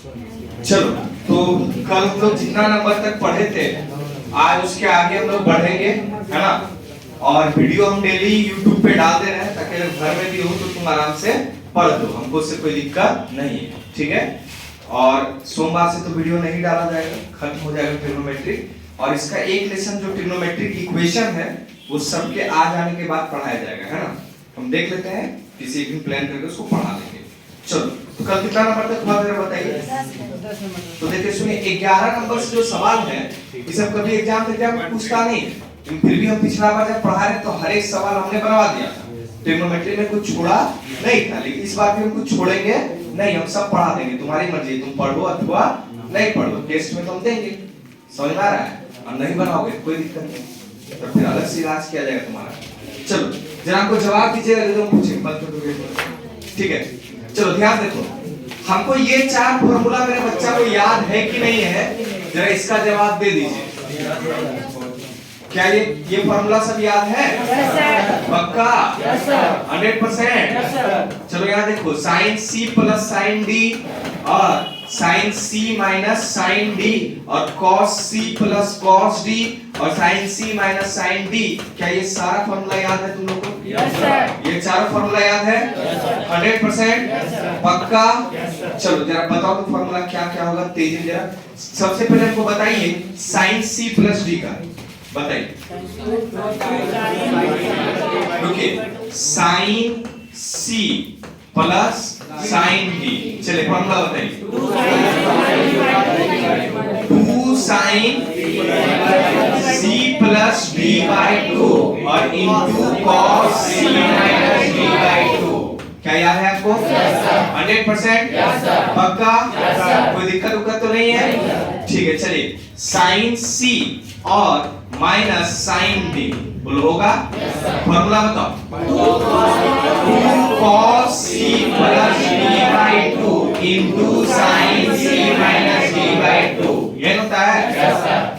चलो, तो कल हम लोग जितना नंबर तक पढ़े थे आज उसके आगे हम लोग बढ़ेंगे, है ना। और वीडियो हम डेली YouTube पे डाल दे रहे हैं ताकि अगर घर में भी हो तो तुम आराम से पढ़ दो, हमको उससे कोई दिक्कत नहीं है, ठीक है। और सोमवार से तो वीडियो नहीं डाला जाएगा, खत्म हो जाएगा ट्रिग्नोमेट्री। और इसका एक लेसन जो ट्रिग्नोमेट्रिक इक्वेशन है वो सबके आ जाने के बाद पढ़ाया जाएगा, है ना। हम देख लेते हैं, किसी एक दिन प्लान करके उसको पढ़ा लेंगे। चलो, तो कल कितना नंबर तक हुआ जरा बताइए। तो देखिए सुनिए, 11 नंबर से जो सवाल है ये सब कभी एग्जाम में पूछता नहीं है, फिर भी हम पिछला बार जब पढ़ा रहे तो हर एक सवाल हमने बनवा दिया था, ट्रिग्नोमेट्री में कुछ छोड़ा नहीं था। लेकिन इस बार भी हम कुछ छोड़ेंगे नहीं, हम सब पढ़ा देंगे, तुम्हारी मर्जी, तुम पढ़ो अथवा नहीं पढ़ो, टेस्ट में तो हम देंगे, समझ में आ रहा है। और नहीं बनाओगे कोई दिक्कत नहीं, तो फिर अलग से इलाज किया जाएगा तुम्हारा। चलो जरा हमको जवाब दीजिएगा, जो पूछेंगे, ठीक है। चलो ध्यान देखो, हमको ये 4 फॉर्मूला मेरे बच्चा को याद है कि नहीं है, जरा इसका जवाब दे दीजिए। क्या ये फॉर्मूला सब याद है? पक्का? 100%? चलो यहाँ देखो, sine C plus sine D और sine C minus sine D और cos C plus cos D और sine C minus sine D, क्या ये सारा फॉर्मूला याद है तुम लोग को? ये 4 फॉर्मूला याद है? 100%? पक्का? चलो जरा बताओ तो फॉर्मूला क्या क्या होगा, तेजी जरा। सबसे पहले हमको बताइए साइन C प्लस D का बताइए। रुकिए, sine C plus sine D, चलिए फॉर्मूला बताइए। 2 sine C plus D by 2 और into cos C minus D by 2, क्या याद है आपको? 100%? पक्का? कोई दिक्कत तो नहीं है, ठीक है। चलिए, साइन C और माइनस साइन D बोलो होगा, फॉर्मूला बताओ। 2 cos C plus D by 2 into sine C minus D by 2, ये होता है।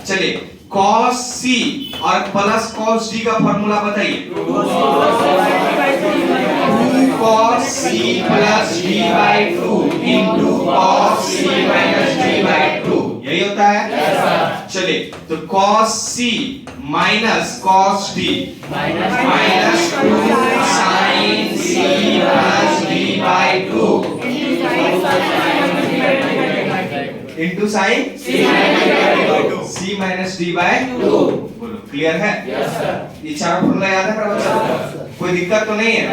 चलिए, cos C और प्लस cos D का फॉर्मूला बताइए। 2 cos C plus D by 2 into cos C minus D by 2, यही होता है। चलिए, तो cos C minus cos D minus 2 sin C plus D by 2 into sine C minus D by 2, बोलो clear है? ये 4 फॉर्मूला याद है मेरा बच्चा? कोई दिक्कत तो नहीं है?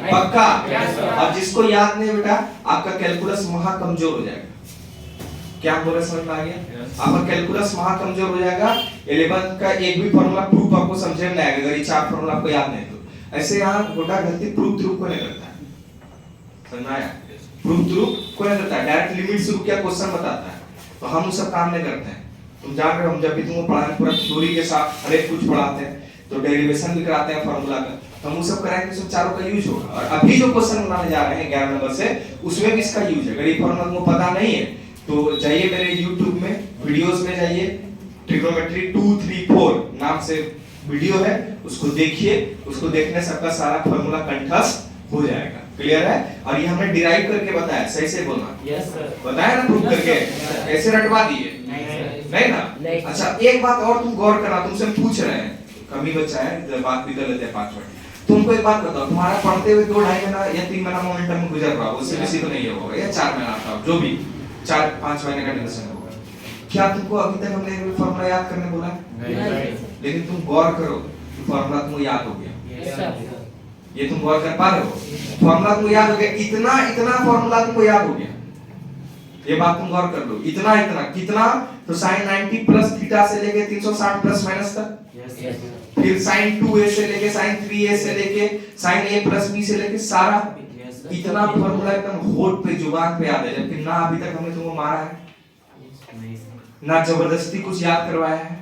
पक्का? अब जिसको याद नहीं बेटा, आपका कैलकुलस महा कमजोर हो जाएगा। क्या बोल रहे समझ में आ गया? आपका कैलकुलस महा कमजोर हो जाएगा। 11th का एक भी फॉर्मूला प्रूफ आपको समझ में नहीं आएगा अगर ये 4 फॉर्मूला आपको याद नहीं तो। ऐसे यहाँ गोटा गलती प्रूफ थ्रू को नहीं करता है, समझ में आया? प्रूफ थ्रू को नहीं करता है, डायरेक्ट लिमिट से क्या क्वेश्चन बताता है, तो हम उस सब काम नहीं करते हैं। तुम जान रहे हो, हम जब भी तुमको पढ़ाने पूरा थ्योरी के साथ हर एक कुछ पढ़ाते हैं, तो डेरिवेशन भी कराते हैं फार्मूला का, तो हम वो सब कराएंगे, सब चारों का यूज होगा। और अभी जो क्वेश्चन बनाने जा रहे हैं 11 नंबर से, उसमें भी इसका यूज है। अगर ये फार्मूला तुमको पता नहीं है तो जाइए मेरे YouTube में वीडियोस में जाइए, ट्रिग्नोमेट्री 2, 3, 4 नाम से वीडियो है, उसको देखिए, उसको देखने से आपका सारा फार्मूला कंठस्थ हो जाएगा। क्लियर है? और ये हमने डिराइव करके बताया, सही से बोलना। Yes sir. बताया ना प्रूफ करके, ऐसे रटवा दिए नहीं ना? अच्छा एक बात और तुम गौर करना, तुमसे हम पूछ रहे हैं, कमी बच्चा है, बात भी कर लेते हैं 5 मिनट। तुमको एक बात बताओ, तुम्हारा पढ़ते हुए 2-2.5 महीना या 3 महीना मोमेंटम में गुजर रहा हो, उससे बेसी तो नहीं होगा, या 4 महीना था, जो भी 4-5 महीने का ड्यूरेशन होगा। क्या तुमको अभी तक हमने एक फार्मूला याद करने बोला है? लेकिन तुम गौर करो, फार्मूला तुमको याद हो गया, ये तुम गौर कर पा रहे हो? फार्मूला तुमको याद हो गया, इतना फार्मूला तुमको याद हो गया, ये बात तुम गौर कर लो। इतना कितना, तो sin 90 प्लस थीटा से लेके 360 प्लस माइनस तक, फिर sin 2a से लेके sin 3a से लेके sin a प्लस b से लेके सारा, इतना फार्मूला एकदम होठ पे जुबान पे याद है। जबकि ना अभी तक हमने तुमको मारा है, ना जबरदस्ती कुछ याद करवाया है।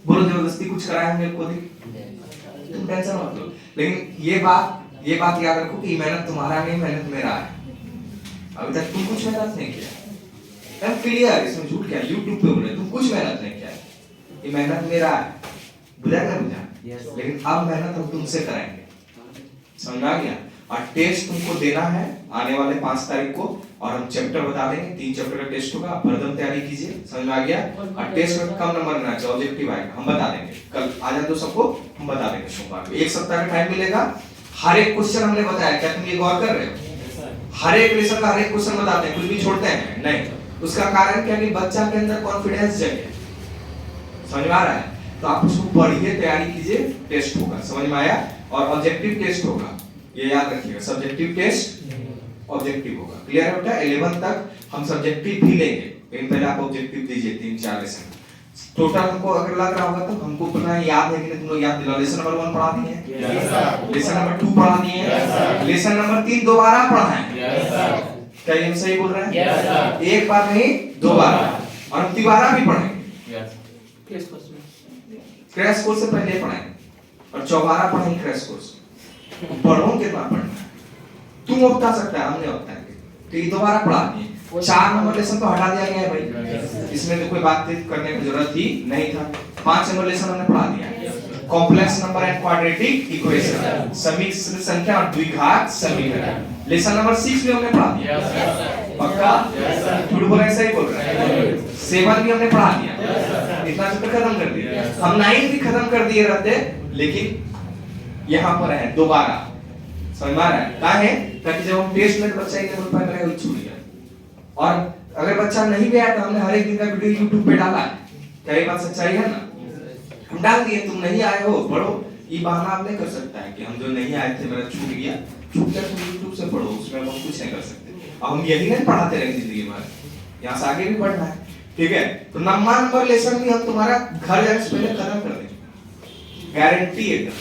बोलो जबरदस्ती कुछ कराया हमने को? तुम टेंशन मत लो। लेकिन ये बात याद रखो कि मेहनत तुम्हारा नहीं, मेहनत मेरा है। अभी तक तुम कुछ मेहनत नहीं किया, एकदम क्लियर, इसमें झूठ क्या? YouTube पे बोले तुम कुछ मेहनत नहीं किया, ये मेहनत मेरा है, बुझा क्या बुझा? लेकिन अब मेहनत हम तुमसे कराएंगे, समझ आ गया? और टेस्ट तुमको देना है आने वाले 5 तारीख को, और हम चैप्टर बता देंगे, 3 चैप्टर का टेस्ट होगा, भरदम तैयारी कीजिए, समझ में आ गया। और टेस्ट में कम नंबर लेना चाहिए, ऑब्जेक्टिव आएगा, हम बता देंगे, कल आ जाए तो सबको हम बता देंगे सोमवार को। 1 सप्ताह का टाइम मिलेगा, हर एक क्वेश्चन हमने बताया, क्या तुम ये गौर कर रहे हो? हर एक लेसन का हर एक क्वेश्चन बताते हैं, कुछ भी छोड़ते हैं नहीं। उसका कारण क्या कि बच्चा के अंदर कॉन्फिडेंस जगे, समझ में आ रहा है? तो आप उसको पढ़िए, तैयारी कीजिए, टेस्ट होगा, समझ में आया। और ऑब्जेक्टिव टेस्ट होगा, ये याद रखिएगा, सब्जेक्टिव टेस्ट ऑब्जेक्टिव होगा, क्लियर है बेटा? 11 तक हम सब्जेक्टिव भी लेंगे, लेकिन पहले आप ऑब्जेक्टिव दीजिए 3-4 लेसन टोटल। हमको अगर लग रहा होगा तो हमको अपना याद है कि नहीं, तुम लोग याद दिलाओ। लेसन नंबर 1 पढ़ा दिए हैं, लेसन नंबर 2 पढ़ा दिए हैं, लेसन नंबर 3 दोबारा पढ़ा है, क्या ये हम सही बोल रहे हैं? एक बार नहीं, 2 बार, और हम तिबारा भी पढ़ेंगे, क्रैश कोर्स से पहले पढ़ेंगे, और चौबारा पढ़ेंगे क्रैश कोर्स। पढ़ो कितना पढ़ना है, तुम बता सकता है, हमने बताएंगे। तो ये दोबारा पढ़ा दिए, 4 नंबर लेसन तो हटा दिया गया है भाई, इसमें तो कोई बात करने की जरूरत ही नहीं था। 5 नंबर लेसन हमने पढ़ा दिया, complex number and quadratic equation, समिश्र संख्या और द्विघात समीकरण। लेसन नंबर 6 भी हमने पढ़ा दिया, पक्का? झूठ बोल रहे, सही बोल रहे हैं? 7 भी हमने पढ़ा दिया, इतना चैप्टर खत्म कर दिया। हम 9 भी खत्म कर दिए रहते, लेकिन यहाँ पर है दोबारा, समझ में आ रहा है? कहा है ताकि जब हम टेस्ट में बच्चा एक नंबर पर रहेगा, छूट गया। और अगर बच्चा नहीं भी आया तो हमने हर एक दिन का वीडियो YouTube पे डाला है, क्या ये बात सच्चाई है ना? हम डाल दिए, तुम नहीं आए हो पढ़ो, ये बहाना आप नहीं कर सकता है कि हम जो नहीं आए थे मेरा छूट गया, छूट गया तुम YouTube से पढ़ो, उसमें हम कुछ नहीं कर सकते। अब हम यही नहीं पढ़ाते रहेंगे जिंदगी भर, यहाँ से आगे भी पढ़ना है, ठीक है? तो नंबर लेसन भी हम तुम्हारा घर जाने से पहले खत्म कर देंगे, गारंटी एकदम।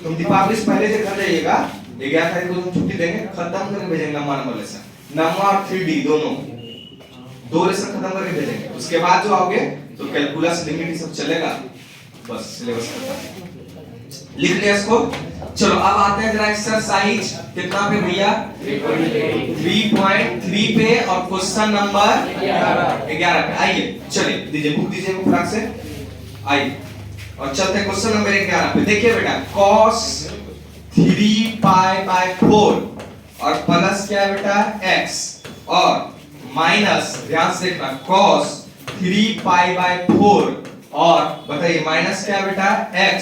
तुम दीपावली से पहले से घर जाइएगा, 11 तारीख को तुम छुट्टी देंगे, खत्म करके भेजेंगे नंबर लेसन, नंबर और 3D दोनों 2 लेसन खत्म करके भेजेंगे। उसके बाद जो आओगे तो कैलकुलस लिमिट ये सब चलेगा, बस सिलेबस खत्म। लिख लिया इसको? चलो अब आते हैं जरा एक्सरसाइज कितना पे भैया? 3.3 पे, और क्वेश्चन नंबर 11 पे। आइए चलिए, दीजिए बुक, दीजिए बुक फटाक से, आइए और चलते हैं क्वेश्चन नंबर 11 पे। देखिए बेटा, cos 3 पाई बाय 4 और प्लस क्या है बेटा? x, और माइनस, ध्यान से देखना, cos 3 पाई बाय 4 और बताइए माइनस क्या है बेटा? x,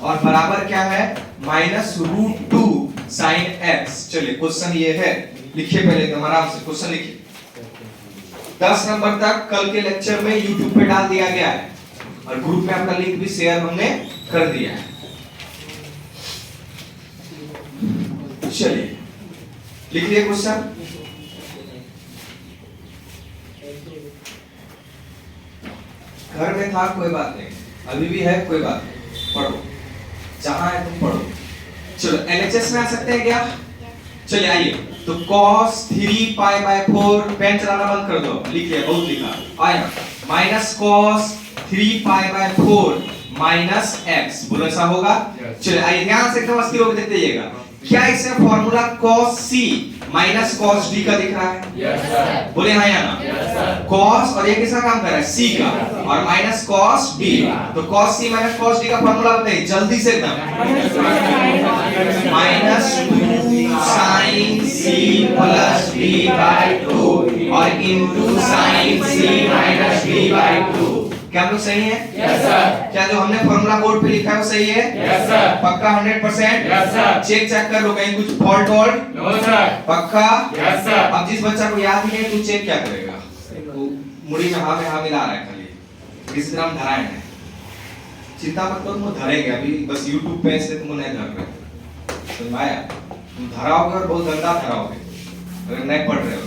और बराबर क्या है? -√2 sin x। चलिए क्वेश्चन ये है, लिखिए पहले एकदम आराम से क्वेश्चन लिखिए। 10 नंबर तक कल के लेक्चर में YouTube पे डाल दिया गया है, और ग्रुप में आपका लिंक भी शेयर हमने कर दिया है। चलिए लिख लिया क्वेश्चन। घर में था कोई बात नहीं, अभी भी है कोई बात नहीं, पढ़ो जहां है तुम पढ़ो। चलो LHS में आ सकते हैं क्या? चलिए आइए, तो cos 3 पाई बाय 4, पेन चलाना बंद कर दो, लिख लिया, बहुत लिखा आया, minus cos 3 pi by 4 minus x, बोलो ऐसा होगा? चलिए आइए ध्यान से एकदम अस्थिर होकर देखते जाइएगा, क्या इसमें formula cos c minus cos d का दिख रहा है? Yes sir. बोले हाँ या ना? Yes sir. cos और ये किसका काम कर रहा है? c का, और माइनस cos d, तो cos c minus cos d का फॉर्मूला बताइए जल्दी से एकदम। -2 sin c plus d by 2 और into sin c minus d by 2। क्या हम लोग सही है? Yes sir. क्या जो हमने फॉर्मूला बोर्ड पे लिखा है वो सही है? Yes sir. पक्का 100%? Yes sir. चेक कर लो कहीं कुछ फॉल्ट वॉल्ट? No sir. पक्का? Yes sir. अब जिस बच्चा को याद नहीं है तो चेक क्या करेगा? वो मुड़ी में हाँ मिला रहा है खाली, किसी तरह हम धराए हैं। चिंता मत करो, तुम धरेंगे, अभी बस YouTube पे इसलिए तुमको नहीं धर रहे, समझ आया? तुम धराओगे और बहुत गंदा धराओगे अगर नहीं पढ़ रहे हो,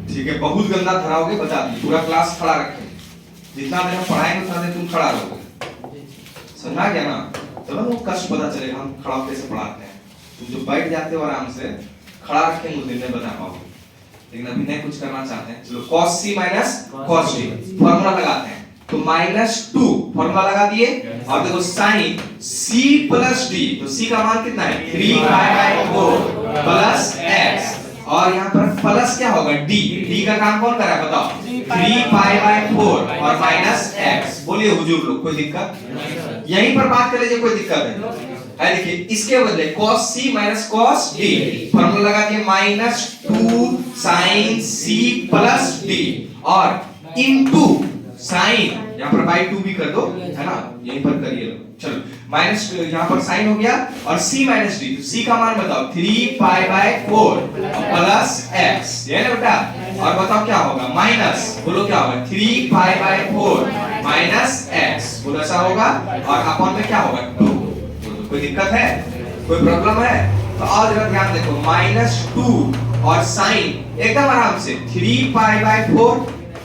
ठीक है? बहुत गंदा धराओगे, बता दी, पूरा क्लास खड़ा रखें, जितना देर हम पढ़ाएंगे उतना देर तुम खड़ा रहोगे, समझा गया ना? तब वो कष्ट पता चलेगा हम खड़ा कैसे पढ़ाते हैं। तुम जो बैठ जाते हो आराम से, खड़ा रखेंगे उस दिन में बता पाओगे, लेकिन अभी नहीं कुछ करना चाहते हैं। चलो cos c minus cos d formula लगाते हैं, तो -2 फॉर्मूला लगा दिए, और देखो sin c प्लस d, तो c का मान कितना है? 3 पाई बाय 4 प्लस x, और यहाँ पर प्लस क्या होगा? d का काम कौन कर रहा है बताओ? 3 पाई बाय 4 और माइनस x। बोलिए हुजूर लोग, कोई दिक्कत? यहीं पर बात कर लीजिए, कोई दिक्कत है? है देखिए इसके बदले cos c minus cos d, formula लगा दिए minus 2 sin c plus d और इनटू साइन यहाँ पर बाई 2 भी कर दो, है ना, यहीं पर करिए लो। चलो माइनस यहाँ पर साइन हो गया और c माइनस d, तो c का मान बताओ 3 पाई बाय 4 प्लस x, ये ना बेटा, और बताओ क्या होगा माइनस, बोलो क्या होगा 3 पाई बाय 4 माइनस x, बोलो ऐसा होगा, और अपॉन में क्या होगा 2। बोलो कोई दिक्कत है, कोई प्रॉब्लम है? तो और जरा ध्यान देखो माइनस 2 और साइन एकदम आराम से 3 पाई बाय 4,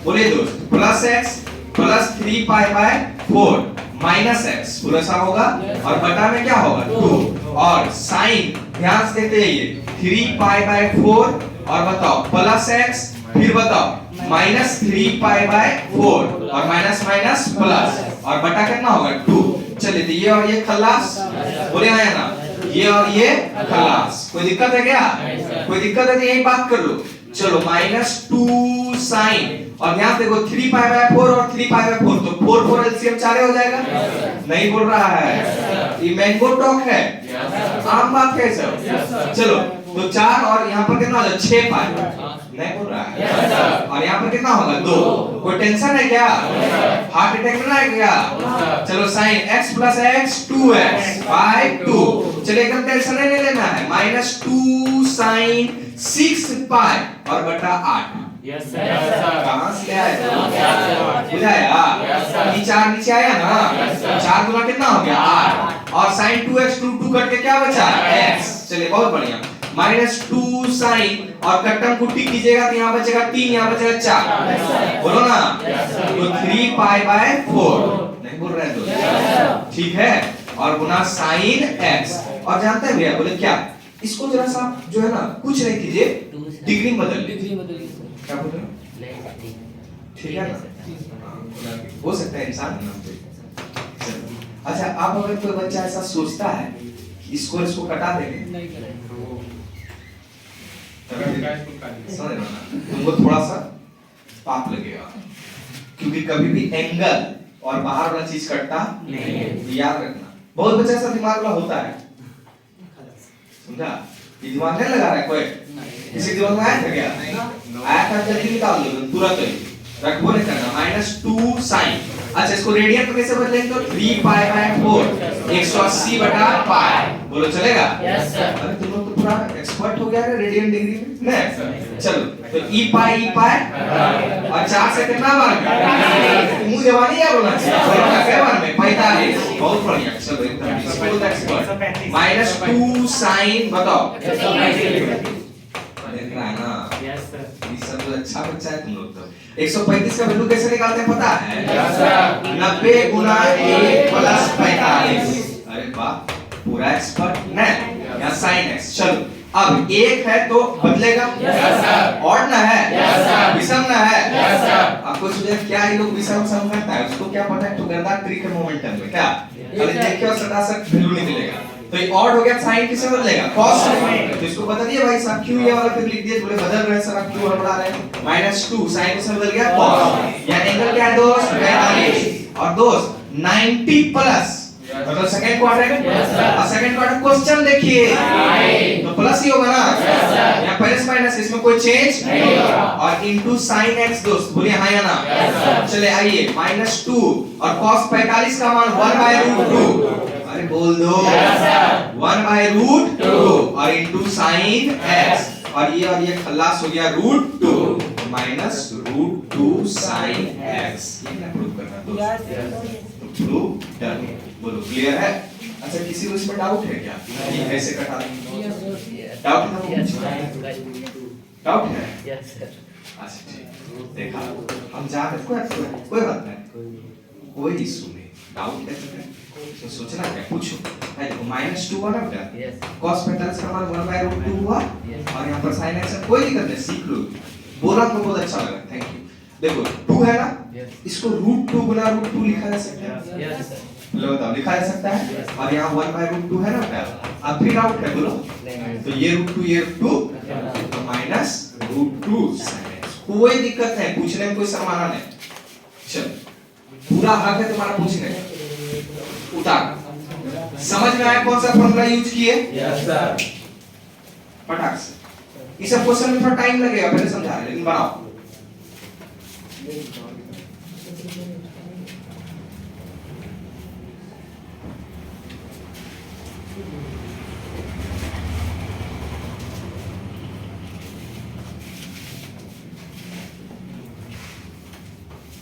बोले दोस्त, plus x plus 3 pi by 4 minus x, बोलो ऐसा होगा, और बटा में क्या होगा 2, और साइन ध्यान से देखते जाइए 3 पाई बाय 4 और बताओ प्लस x, फिर बताओ माइनस 3 पाई बाय 4 और माइनस माइनस प्लस, और बटा कितना होगा 2। चलिए तो ये और ये खल्लास, बोले आया ना, ये और ये खल्लास, कोई दिक्कत है क्या? कोई दिक्कत है तो यही बात कर लो। चलो माइनस 2 साइन, और ध्यान देखो 3 पाई बाय 4 और 3 पाई बाय 4, तो 4 4 एलसीएम 4 हो जाएगा। नहीं बोल रहा है, ये मैंगो टॉक है, आम बात है सर। चलो तो 4 और यहाँ पर कितना हो जाएगा 6 पाई, नहीं बोल रहा है, और यहाँ पर कितना होगा 2। कोई टेंशन है क्या? हार्ट अटैक में है क्या? चलो sine x plus x 2x by 2, चलिए एकदम टेंशन नहीं लेना है, माइनस 2 साइन 6 पाई और बटा 8। Yes sir. कहां से आया? बुझाया? ये 4 नीचे आया ना, 4 गुना कितना हो गया 8, और साइन 2x 2 कट के क्या बचा x। चलिए बहुत बढ़िया, माइनस 2 साइन और कट्टम कुट्टी कीजिएगा तो यहाँ बचेगा 3, यहाँ बचेगा 4, बोलो ना, तो 3 पाई बाय 4, नहीं बोल रहे तो ठीक है, और गुना साइन x, और जानते हैं भैया बोले क्या, इसको जरा सा जो है ना कुछ नहीं कीजिए, डिग्री बदल लीजिए। क्या बोल रहे हो? ठीक है ना, हो सकता है इंसान ना। अच्छा आप अगर कोई बच्चा ऐसा सोचता है कि इसको कटा देंगे, तुमको थोड़ा सा पाप लगेगा, क्योंकि कभी भी एंगल और बाहर वाला चीज कटता नहीं, याद रखना। बहुत बच्चा ऐसा दिमाग वाला होता है, समझा? ये दिमाग नहीं लगा रहा है कोई, किसी दिमाग में आया था क्या? आया था, जल्दी निकाल दो तुरंत ही, रखो नहीं करना। माइनस 2 साइन, अच्छा इसको रेडियन में कैसे बदलेंगे तो 3 पाई बाय 4 180 बटा पाई, बोलो चलेगा? Yes sir. अरे तुम लोग तो पूरा एक्सपर्ट हो गया है रेडियन डिग्री में, नहीं? चलो तो e पाई और 4 से कितना बार मुंह जवानी या बोलना चाहिए, क्या बार में 45, बहुत बढ़िया। चलो एकदम स्कूल एक्सपर्ट, माइनस 2 साइन बताओ, देख रहा है ना? Yes sir. ये सब तो अच्छा बच्चा है तुम लोग तो। 135 का वैल्यू कैसे निकालते हैं पता है? Yes sir. 90 गुना 1 प्लस 45, अरे वाह पूरा एक्सपर्ट नहीं, यहाँ साइन x। चलो अब 1 है तो बदलेगा, यस सर। ऑड ना है, यस सर। विषम ना है, यस सर। आपको सोचे क्या ये लोग विषम सम करता है, उसको क्या पता है, तो गंदा ट्रिक है मोमेंटम में, क्या अरे देखिए और सटासट वैल्यू नहीं मिलेगा। तो ये ऑड हो गया, साइन किसे बदलेगा cos, तो इसको बता दिए भाई साहब, क्यों ये वाला फिर लिख दिए, बोले बदल रहे हैं सर आप क्यों हड़बड़ा रहे हैं। माइनस 2 साइन किसे बदल गया cos, या एंगल क्या है दोस्त 45, और दोस्त 90 प्लस, मतलब सेकंड क्वाड्रेंट, और सेकंड क्वाड्रेंट क्वेश्चन देखिए तो प्लस ही होगा ना, या प्लस माइनस इसमें कोई चेंज नहीं होगा, और इनटू साइन x दोस्त, बोलिए हां या ना। चले आइए माइनस 2 और cos 45 का मान 1/√2, अरे बोल दो 1/√2 और इनटू साइन x, और ये खल्लास हो गया √2 माइनस √2 साइन x, ये ना प्रूव करना दोस्त, तो प्रूव डन। बोलो क्लियर है? अच्छा किसी को इसमें डाउट है क्या, ये कैसे कटा देंगे? डाउट है? डाउट है? Yes sir. अच्छा ठीक, देखा हम जा रहे, कोई बात नहीं, कोई इशू नहीं, डाउट है तो सोचना क्या, पूछो। देखो माइनस 2 बना बेटा, यस। cos 45 का मान 1/√2 हुआ, और यहाँ पर sin x, कोई दिक्कत नहीं, सीख लो, बोला तो बहुत अच्छा लगा, थैंक यू। देखो 2 है ना, इसको √2 गुना √2 लिखा जा सकता है, यस सर। लो बताओ लिखा जा सकता है, और यहाँ 1/√2 है ना बेटा, अब फिर डाउट है बोलो, तो ये √2 तो माइनस √2 sin x, कोई दिक्कत नहीं, पूछने में कोई शर्माना नहीं। चलो पूरा हक है तुम्हारा पूछने, उतार समझ में आया कौन सा फॉर्मूला यूज किए? Yes sir. फटाक से। इस सब क्वेश्चन में थोड़ा टाइम लगेगा, पहले समझा रहे लेकिन बनाओ।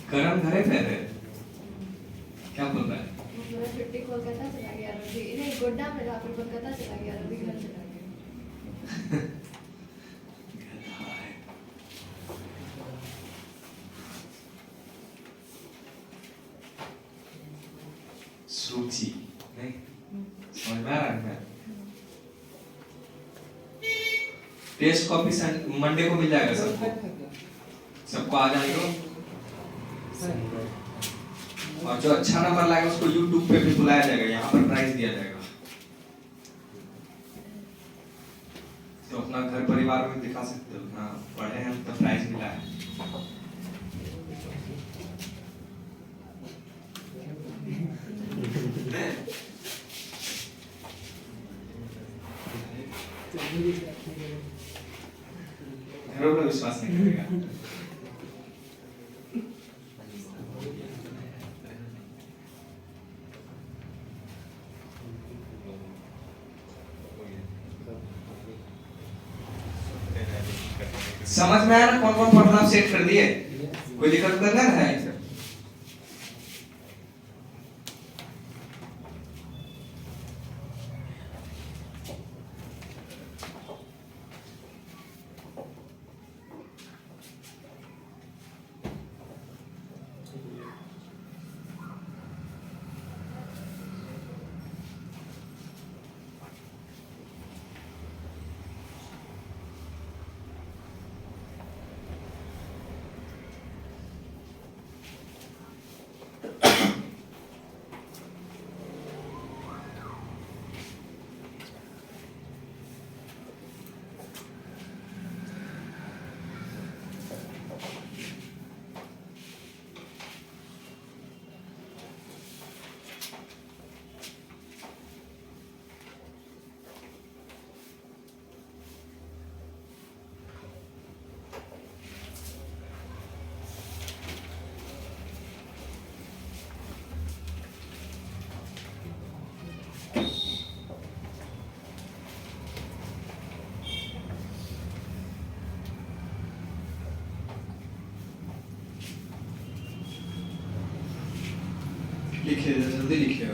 करण घरे पे है, क्या बोल रहा है? मेरा छुट्टी कोलकाता चला गया रवि, नहीं गोड्डा में था, फिर कोलकाता चला गया, रवि घर चला गया। सूची नहीं समझ में आ रहा है? टेस्ट कॉपी मंडे को मिल जाएगा सबको आ जाएगा। और जो अच्छा नंबर लाएगा उसको YouTube पे भी बुलाया जाएगा, यहाँ पर प्राइज दिया जाएगा। तो अपना घर परिवार में दिखा सकते हो, हाँ पढ़े हैं तो प्राइज मिला है। घरों पर विश्वास नहीं करेगा। समझ में आया ना कौन कौन फॉर्मूला सेट कर दिए? कोई दिक्कत करना है? लिखिए जल्दी लिखिएगा।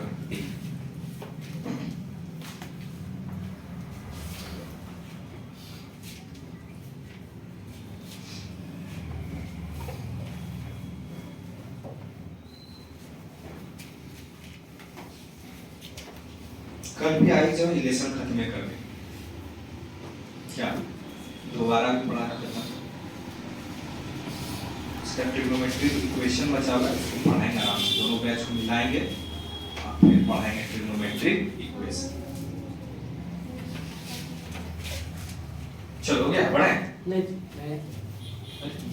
कल भी आई जाओ, ये लेसन खत्म कर दे। क्या दोबारा भी पढ़ाना पड़ता? इसका ट्रिग्नोमेट्रिक इक्वेशन बचा हुआ है, उसको पढ़ाएंगे आराम से, दोनों बैच को मिलाएंगे और फिर पढ़ाएंगे ट्रिग्नोमेट्रिक इक्वेशन। चलो क्या पढ़ाएं? नहीं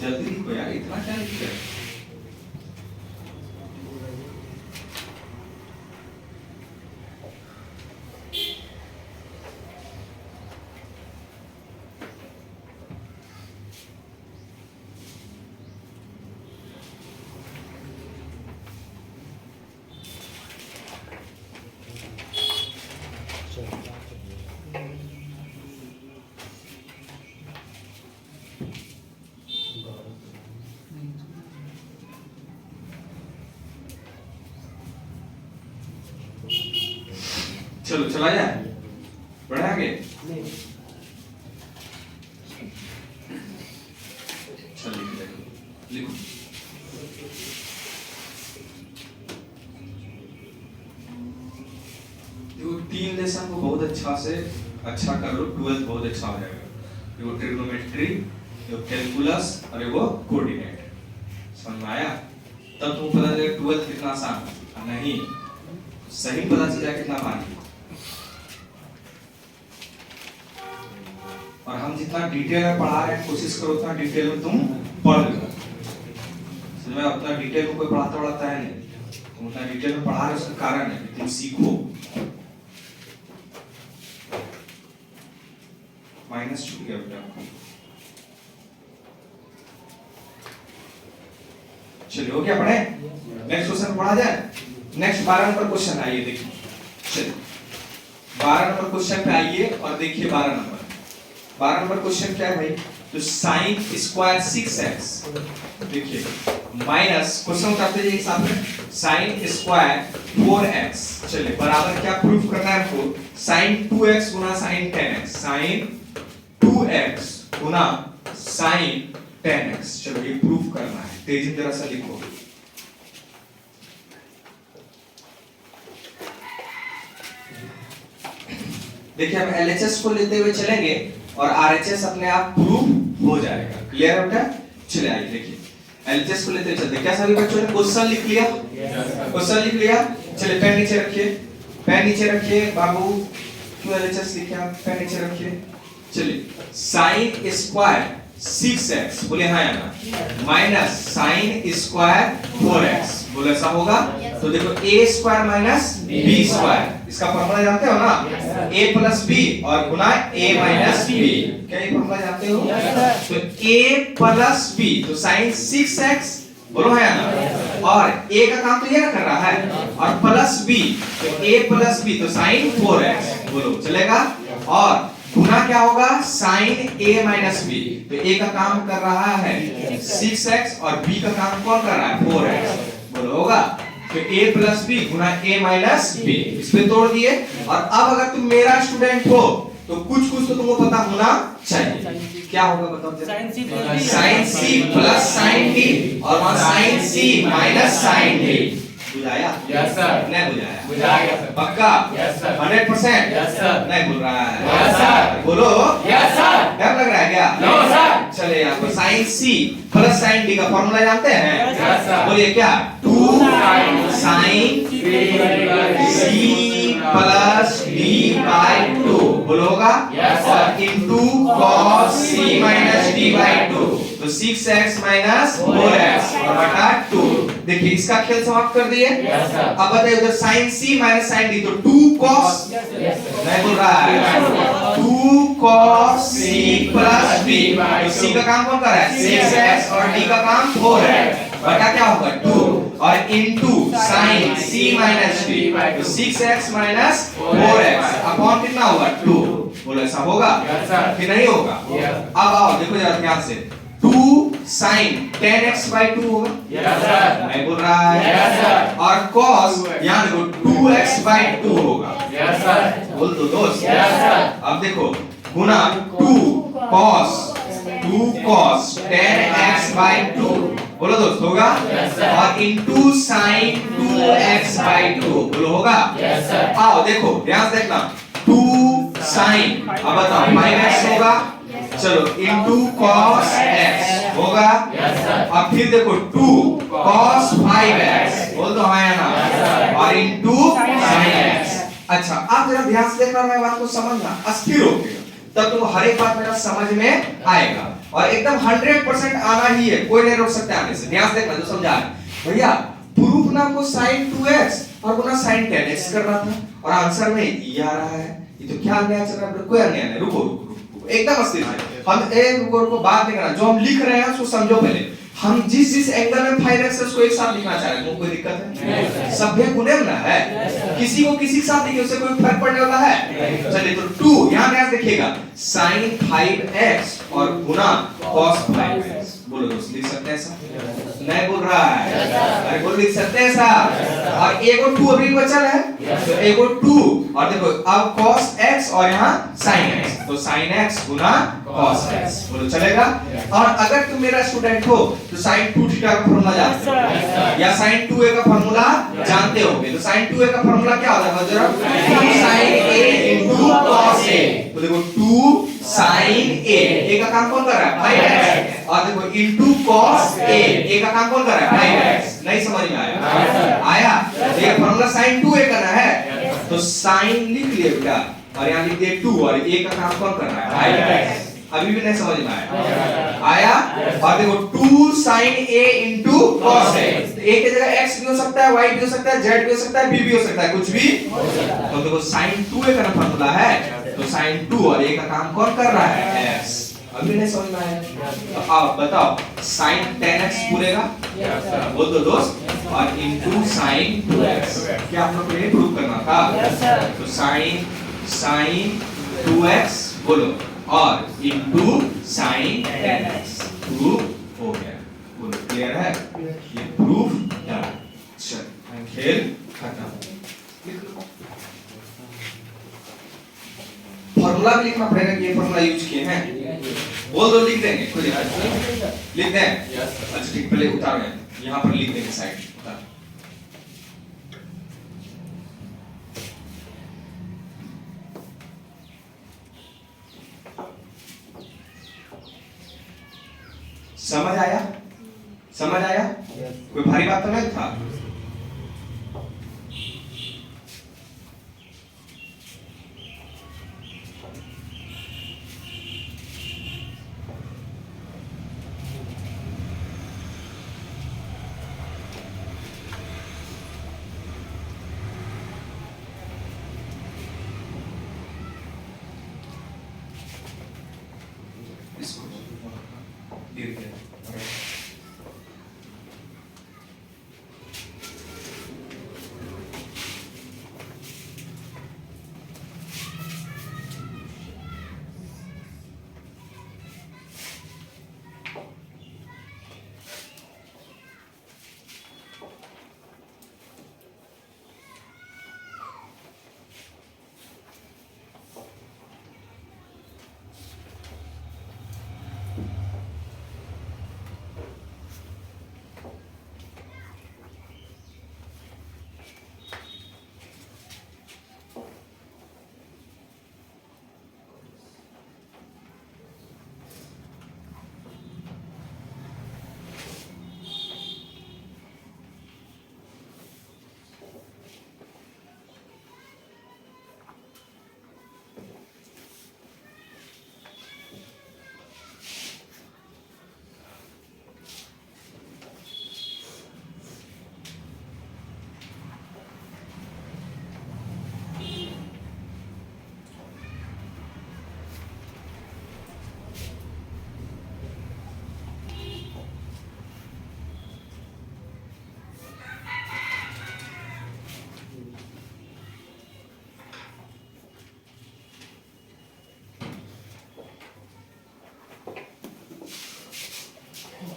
जल्दी लिखो यार, इतना क्या लिख रहे हो? चलो चला जाए, बढ़े आगे। चलो लिखो। देखो 3 लेसन को बहुत अच्छा कर लो, 12th बहुत अच्छा हो जाएगा। देखो ट्रिग्नोमेट्री, देखो कैलकुलस और वो कोऑर्डिनेट। समझ में आया? तब तुमको पता चलेगा 12th कितना आसान है। नहीं सही पता चल जाए कितना भारी। और हम जितना डिटेल में पढ़ा रहे हैं, कोशिश करो उतना डिटेल में तुम पढ़ लो। समझ में? उतना डिटेल में कोई पढ़ाता है नहीं, तुम उतना डिटेल में पढ़ा रहे हो, उसका कारण है कि तुम सीखो। माइनस छूट गया बेटा। चलिए हो गया पढ़े? नेक्स्ट क्वेश्चन पढ़ा जाए। नेक्स्ट 12 नंबर क्वेश्चन आइए देखिए। चलिए 12 नंबर क्वेश्चन पे आइए और देखिए 12 नंबर क्वेश्चन क्या है भाई? तो साइन स्क्वायर 6x देखिए माइनस क्वेश्चन उठाते जाइए हिसाब में साइन स्क्वायर 4x। चलिए बराबर क्या प्रूफ करना है हमको? साइन 2x गुना साइन 10x, साइन 2x गुना साइन 10x। चलो ये प्रूफ करना है, तेजी जरा सा लिखो। देखिए हम एलएचएस को लेते हुए चलेंगे और आरएचएस अपने आप प्रूफ हो जाएगा। क्लियर है बेटा? चलिए आइए देखिए एलएचएस को लेते हुए चलते। क्या सभी बच्चों ने क्वेश्चन लिख लिया? क्वेश्चन लिख लिया? चलिए पेन नीचे रखिए, पेन नीचे रखिए बाबू। क्यों एलएचएस लिखे आप? पेन नीचे रखिए। चलिए साइन स्क्वायर 6x बोले हाँ या ना, माइनस साइन स्क्वायर 4x बोले ऐसा होगा। तो देखो a square minus b square, इसका फॉर्मूला जानते हो ना? a प्लस b और गुना a माइनस b। क्या ये फॉर्मूला जानते हो? तो a प्लस b तो साइन 6x बोलो है ना, और a का काम तो ये ना कर रहा है, और प्लस b तो a प्लस b तो साइन 4x बोलो चलेगा। और गुना क्या होगा? साइन a माइनस b तो a का काम कर रहा है 6x और b का काम कौन कर रहा है? 4x बोलो होगा। तो a plus b Guna a minus b, इस पे तोड़ दिए। और अब अगर तुम मेरा स्टूडेंट हो तो कुछ तो तुमको पता होना चाहिए। क्या होगा बताओ? Sine c plus sine d और वहां sine c minus sine d। बुझाया? Yes sir. नहीं बुझाया? बुझाया सर। पक्का? Yes sir. 100%? Yes sir. नहीं बोल रहा है? Yes sir. बोलो। Yes sir. डर लग रहा है क्या? No sir. चले यहाँ पर sine c plus sine d का फॉर्मूला जानते हैं? यस सर। बोलिए क्या? 2 sine c plus d by 2 बोलो होगा। Yes sir. और into cos c minus d by 2 तो 6x माइनस 4x और बटा 2। देखिए इसका खेल समाप्त कर दिए। Yes sir. अब बताइए उधर sin c minus sin d तो 2 cos नहीं बोल रहा है 2 cos c प्लस d तो c का काम कौन कर रहा है? 6x और d का काम 4x बटा क्या होगा? 2 और into sin c minus d तो 6x माइनस 4x अपॉन कितना होगा? 2 बोलो ऐसा होगा कि नहीं होगा? अब आओ देखो जरा ध्यान से 2 sin 10x by 2 होगा? Yes sir. नहीं बोल रहा है? Yes sir. और cos यहाँ देखो 2x by 2 होगा। Yes sir. बोल दो दोस्त। Yes sir. अब देखो गुना 2 cos 10x by 2 बोलो दोस्त होगा। Yes sir. और इनटू sin 2x by 2 बोलो होगा। Yes sir. आओ देखो ध्यान से देखना 2 sin अब बताओ माइनस होगा। चलो इनटू cos x होगा। Yes sir. अब फिर देखो 2 cos 5x बोल दो हाँ या ना, और इनटू sin x। अच्छा आप जरा ध्यान से देखना, मैं बात को समझना अस्थिर होके, तब तुम हर एक बात मेरा समझ में आएगा और एकदम 100% आना ही है, कोई नहीं रोक सकता आने से। ध्यान से देखना जो समझा है भैया। प्रूफ ना हमको sin 2x और गुना sin 10x कर रहा था और आंसर में ये आ रहा है। ये तो क्या अन्याय चल रहा है? कोई अन्याय नहीं। रुको एकदम अस्थिर है। हम एक रुको बात नहीं करना, जो हम लिख रहे हैं उसको समझो पहले। हम जिस एंगल में 5x उसको एक साथ लिखना चाह रहे हैं, कोई दिक्कत है? सभ्य गुणे ना है, किसी को किसी के साथ लिखे उससे कोई फर्क पड़ने वाला है? चलिए तो 2 यहाँ ध्यान देखिएगा sin 5x और गुना cos 5x बोलो दोस्त लिख सकते हैं ऐसा? नहीं बोल रहा है? अरे बोल लिख सकते हैं ऐसा? और एक और 2 अभी बचा है तो एक और 2 और देखो अब cos x और यहाँ sin x तो sin x गुना cos x बोलो चलेगा। और अगर तुम मेरा स्टूडेंट हो तो sin 2 थीटा का फॉर्मूला जानते हो या sin 2a का फॉर्मूला जानते होगे। तो sin 2a का फॉर्मूला क्या होता है जरा? 2 sin a into cos a। तो देखो 2 sin a का काम कौन कर रहा है? 5x और देखो into cos a का काम कौन कर रहा है? 5x। नहीं समझ में आया? आया? ये फॉर्मूला sin 2a करना है तो sin लिख लिया बेटा और यहाँ लिख दिए 2 और a का काम कौन कर रहा है? 5x। अभी भी नहीं समझ में आया? आया? और देखो 2 sin a into cos a। a की जगह x भी हो सकता है, y भी हो सकता है, z भी हो सकता है, b भी हो सकता है, कुछ भी। तो देखो sin 2a का फॉर्मूला है तो साइन 2 और ए का काम कौन कर रहा है s। अभी नहीं समझ में आया तो आप बताओ साइन 10x पूरे का Yes, sir. बोल दो दोस्त और इनटू साइन 2x क्या आप लोग को ये प्रूव करना था। Yes, sir. तो साइन 2x बोलो और इनटू साइन 10x प्रूफ हो गया। बोलो क्लियर है ये प्रूफ डन। चल खेल खत्म। फॉर्मूला भी लिखना पड़ेगा कि ये फॉर्मूला यूज किए हैं। बोल दो लिख देंगे कोई दिक्कत नहीं लिख दें। Yes, sir. अच्छा ठीक पहले उतार में यहाँ पर लिख देंगे साइड उतार। समझ आया समझ आया कोई भारी बात तो नहीं था। इसको धीरे धीरे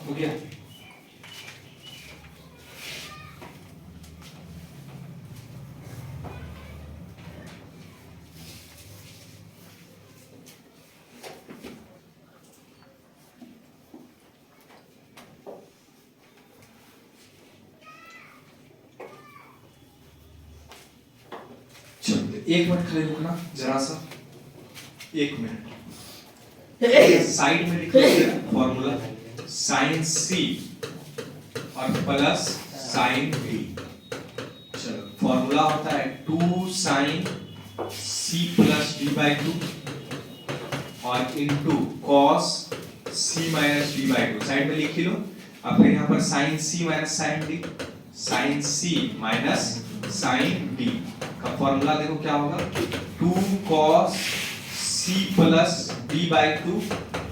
हो गया। चलो एक मिनट खड़े रुकना जरा सा 1 मिनट। साइड में लिख लीजिए फॉर्मूला साइन सी और प्लस साइन बी। चलो फॉर्मूला होता है 2 sine C plus D by 2 और into cos C minus D by 2। Side में लिख लो। अब फिर यहाँ पर sine C minus sine D, sine C minus sine D का फॉर्मूला देखो क्या होगा 2 cos c plus d by 2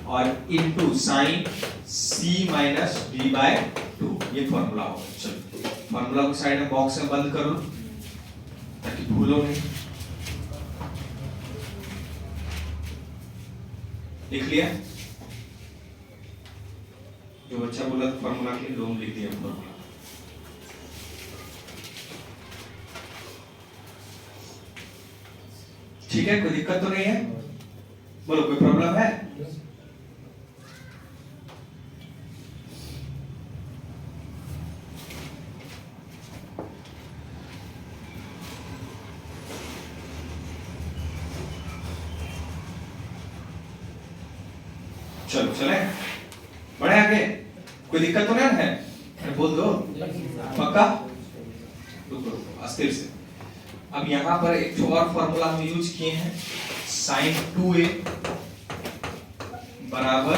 और into sine c minus d by 2 ये फॉर्मूला होगा। चलो फॉर्मूला को साइड में बॉक्स में बंद करो ताकि भूलो नहीं। लिख लिया जो बच्चा बोला फॉर्मूला के लिए लोग लिख दिया फॉर्मूला। ठीक है कोई दिक्कत तो नहीं है बोलो कोई प्रॉब्लम है। चलो चले बढ़े आगे कोई दिक्कत तो नहीं है अरे बोल दो पक्का रुको अस्थिर से। अब यहाँ पर एक और फॉर्मूला हम यूज किए हैं साइन 2a बराबर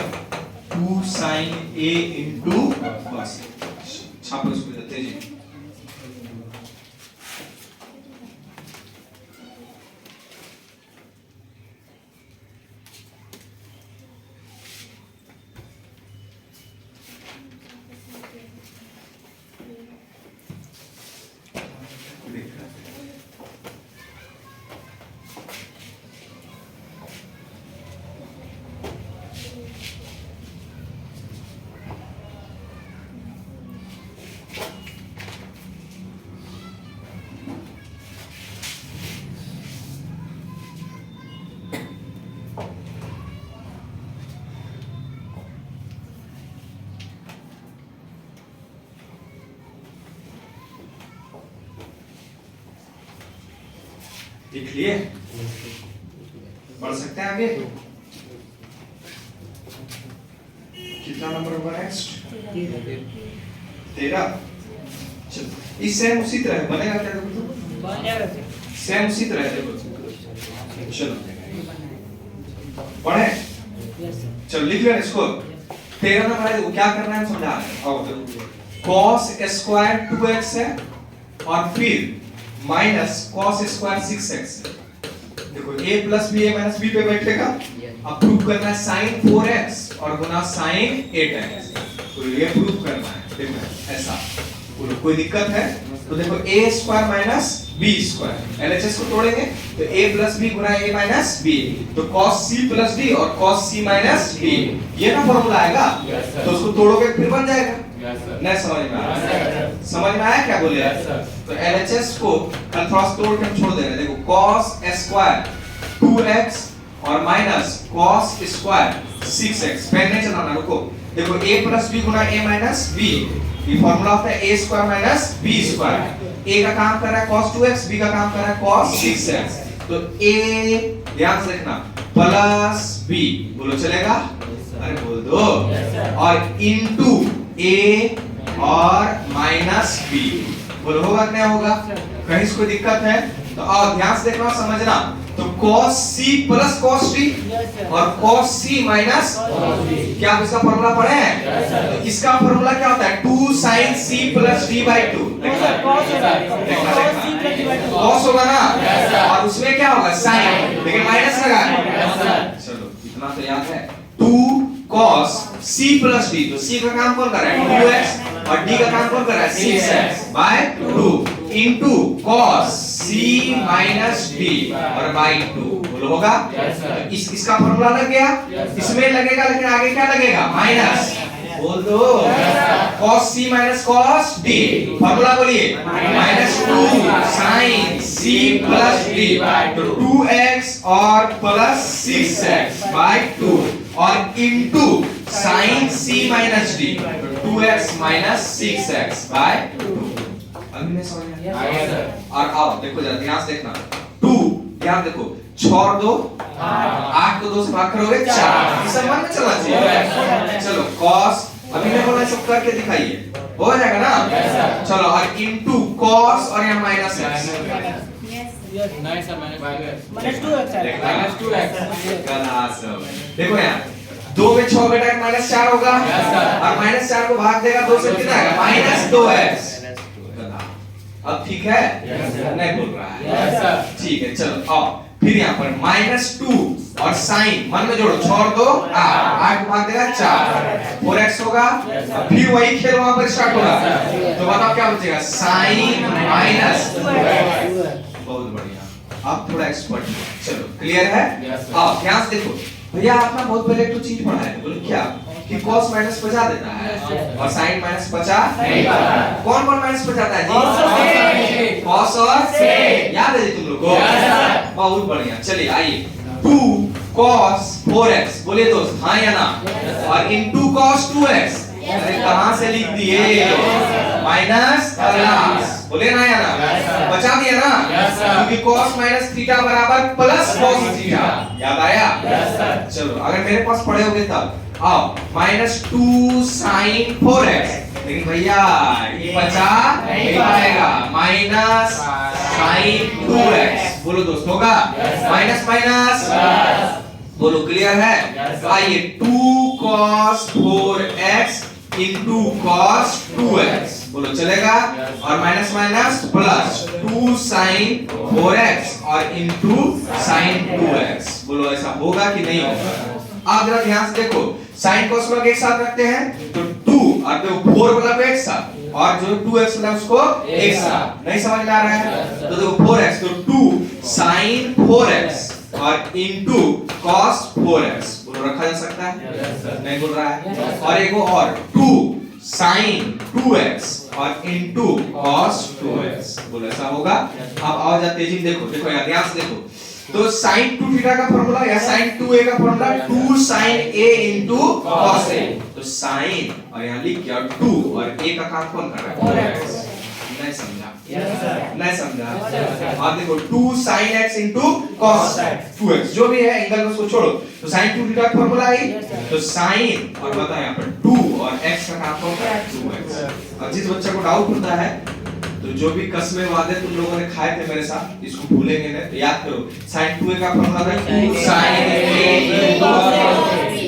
2 साइन a इंटू बस छापो इसको देते जी। लिख लिए? बढ़ सकते हैं आगे? कितना नंबर होगा नेक्स्ट? 13। चलो इस सेम उसी तरह बनेगा क्या? देखो सेम उसी तरह देखो। चलो पढ़े? चलो लिख लेना इसको। 13 नंबर है, क्या करना है समझा रहे हैं। और देखो cos स्क्वायर 2x है और फिर माइनस cos स्क्वायर 6x है। देखो a plus b a minus b पे बैठेगा। अब प्रूव करना है sin 4x और गुना sin 8x। तो ये प्रूव करना है। देखो ऐसा बोलो, कोई दिक्कत है तो देखो a square minus b square, LHS को तोड़ेंगे तो a plus b Guna a minus b, तो cos c प्लस d और cos c माइनस b, ये ना फॉर्मूला आएगा। तो उसको तोड़ोगे फिर बन जाएगा। नहीं समझ में आया? समझ में आया क्या बोले? तो LHS को कल थोड़ा तोड़ के छोड़ देना। देखो cos स्क्वायर 2x और minus cos square 6x। Pen नहीं चलाना, रुको। देखो a plus b Guna a minus b, ये फॉर्मूला होता है a square minus b square. a का काम कर रहा है cos 2x, b का काम कर रहा है cos 6x। तो a ध्यान से देखना प्लस b, बोलो चलेगा? अरे बोल दो। और इनटू a और माइनस b, बोलो होगा कि नहीं होगा? कहीं से कोई दिक्कत है तो आओ ध्यान से देखना समझना। तो cos c plus cos d और cos c माइनस, क्या आप इसका फॉर्मूला पढ़े हैं? तो इसका फॉर्मूला क्या होता है? 2 sin c plus d by 2। cos होगा ना, और उसमें क्या होगा? sin, लेकिन माइनस लगा है। चलो इतना तो याद है। 2 cos c प्लस d, तो c का काम कौन कर रहा है? 2x, और d का काम कौन कर रहा है? 6x by 2 into cos c minus d और by 2, बोलो होगा? इसका फॉर्मूला लग गया। इसमें लगेगा, लेकिन आगे क्या लगेगा? माइनस, बोल दो। cos c minus cos d, formula बोलिए। -2 sin c plus d, तो 2x और प्लस 6x by 2 और into sin c minus d, तो 2x minus 6x by 2। अभी नहीं समझ में आया? और आओ देखो जरा ध्यान से देखना। 2 ध्यान देखो, 6 और 2 8 को 2 से भाग करोगे 4। इसे मन में चलना चाहिए। चलो cos, अभी मैं बोला सब करके दिखाइए, हो जाएगा ना? चलो और इनटू cos और यहाँ माइनस x, देखो यहाँ 2 में 6 बेटा -4 होगा, और -4 को भाग देगा 2 से कितना आएगा? -2x। अब ठीक है? नहीं बोल रहा है? ठीक है चलो आओ फिर यहाँ पर -2 और sin, मन में जोड़ो, 6 और 2 8 भाग देगा 4, 4x होगा। अब फिर वही खेल वहां पर स्टार्ट होगा, तो बताओ क्या बचेगा? sin माइनस, बहुत बढ़िया। अब थोड़ा एक्सपर्ट, चलो क्लियर है? अब ध्यान से देखो भैया, आपने बहुत पहले एक तो चीज पढ़ा है, बोलो क्या? कि cos -50 देता है और sin -50 नहीं देता। कौन कौन माइनस बचाता है जी? cos और sec, याद है जी तुम लोग को? बहुत बढ़िया। चलिए आइए, 2 cos 4x, बोलिए दोस्त हाँ या ना? और into cos 2x, अरे कहां से लिख दिए? माइनस प्लस, बोले ना या ना? बचा दिया ना? क्योंकि cos माइनस थीटा बराबर प्लस cos थीटा, याद आया? चलो अगर मेरे पास पढ़े होगे तब आओ -2 sin 4x, लेकिन भैया ये बचा नहीं पाएगा, माइनस sin 2x, बोलो दोस्त होगा? माइनस माइनस, बोलो क्लियर है? तो आइए 2 cos 4x into cos 2x, बोलो चलेगा? और minus minus plus 2 sin 4x और into sin 2x, बोलो ऐसा होगा कि नहीं होगा? आप जरा ध्यान से देखो, sin cos को एक साथ रखते हैं तो 2 और जो 4 वाला को एक साथ, और जो 2x वाला उसको एक साथ। नहीं समझ में आ रहा है? तो देखो 4x, तो 2 sin 4x और into cos 4x, बोलो रखा जा सकता है? नहीं बोल रहा है? और एक और 2 sin 2x और into cos 2x, बोलो ऐसा होगा? अब आओ जा तेजी में देखो, देखो यार ध्यान से देखो। तो sin 2 थीटा का फॉर्मूला या sin 2a का formula 2 sin a into cos a, तो sin और यहाँ लिख किया 2 और a का काम कौन कर रहा है? 4x। नहीं नहीं समझा? Yes, sir. नहीं समझा? Yes, sir. और देखो 2 sin x into cos 2x जो भी है एंगल में उसको छोड़ो तो sin 2 थीटा फॉर्मूला है तो sin और बताओ यहाँ पर 2 और x का काम होता है 2x। अब जिस बच्चे को डाउट होता है तो जो भी कसमे वादे तुम लोगों ने खाए थे मेरे साथ इसको भूलेंगे नहीं तो याद करो sin 2a का फॉर्मूला था 2 sin a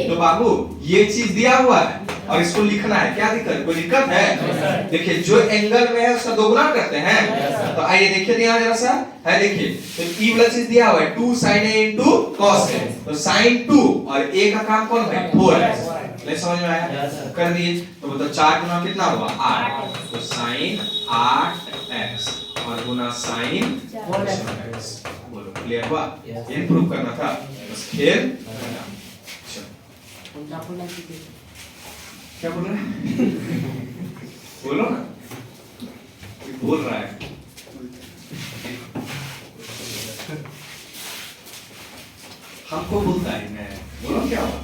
तो बाबू ये चीज दिया हुआ है और इसको लिखना है, क्या दिक्कत, कोई दिक्कत है? देखिए जो एंगल में है उसका दोगुना करते हैं तो आइए देखिए यहाँ जरा सा है, देखिए तो ई वाला चीज दिया हुआ है 2 sin a into cos a तो sin 2 और a का काम कौन है 4x। ले समझ में आया? कर दिए तो मतलब 4 गुना कितना हुआ 8 तो sin 8x और गुना sin 4x। बोलो क्लियर हुआ? ये प्रूव करना था बस खेल। क्या बोल रहा है? बोलो ना, बोल रहा है। हमको बोलता है मैं, बोलो क्या हुआ?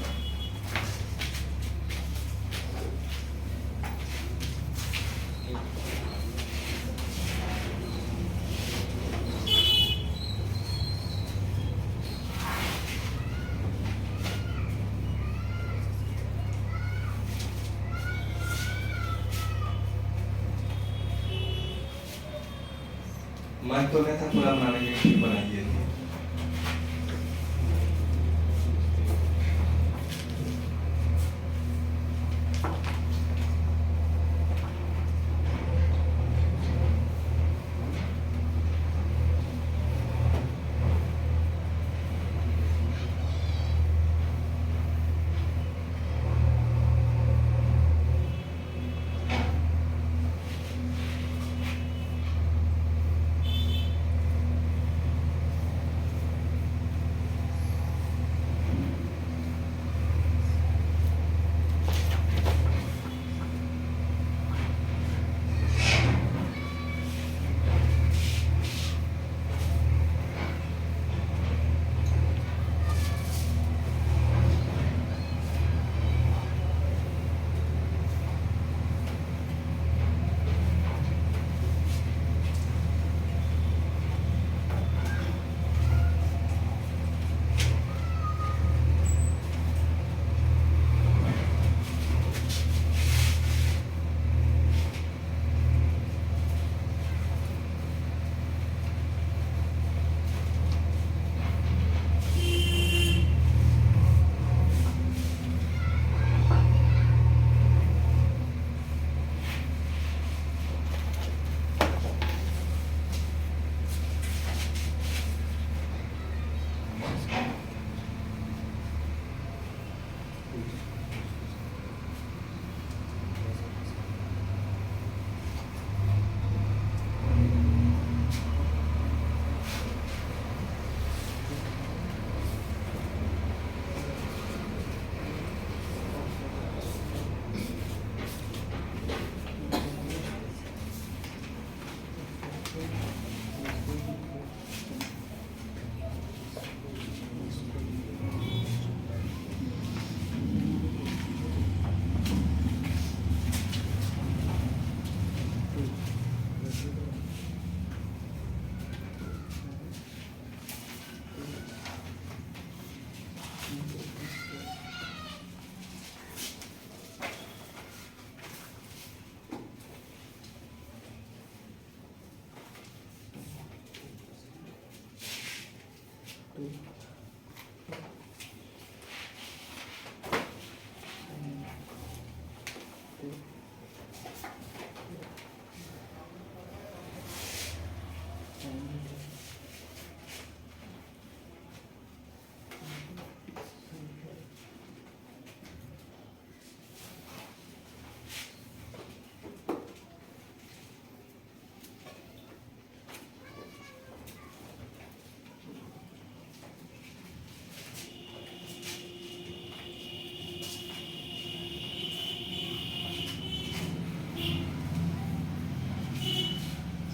मन तो नहीं था पूरा बनाने के लिए बना दिए थे।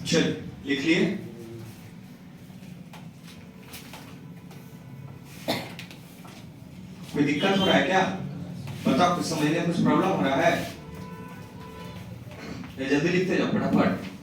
चल लिख लिए। कोई दिक्कत हो रहा है क्या? बताओ, कुछ समझने में कुछ प्रॉब्लम हो रहा है? ये जल्दी लिखते जाओ फटाफट।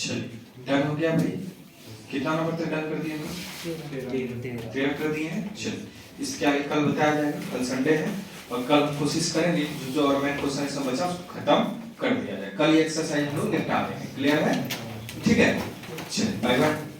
चलिए डन हो गया भाई। कितना नंबर तक डन कर दिए हम लोग? 13 कर दिए हैं। चलिए इसके आगे कल बताया जाएगा, कल संडे है और कल कोशिश करेंगे जो और मैं क्वेश्चन इसमें बचा उसको खत्म कर दिया जाए। कल ये एक्सरसाइज हम लोग निपटा देंगे। क्लियर है? ठीक है, चलिए बाय बाय।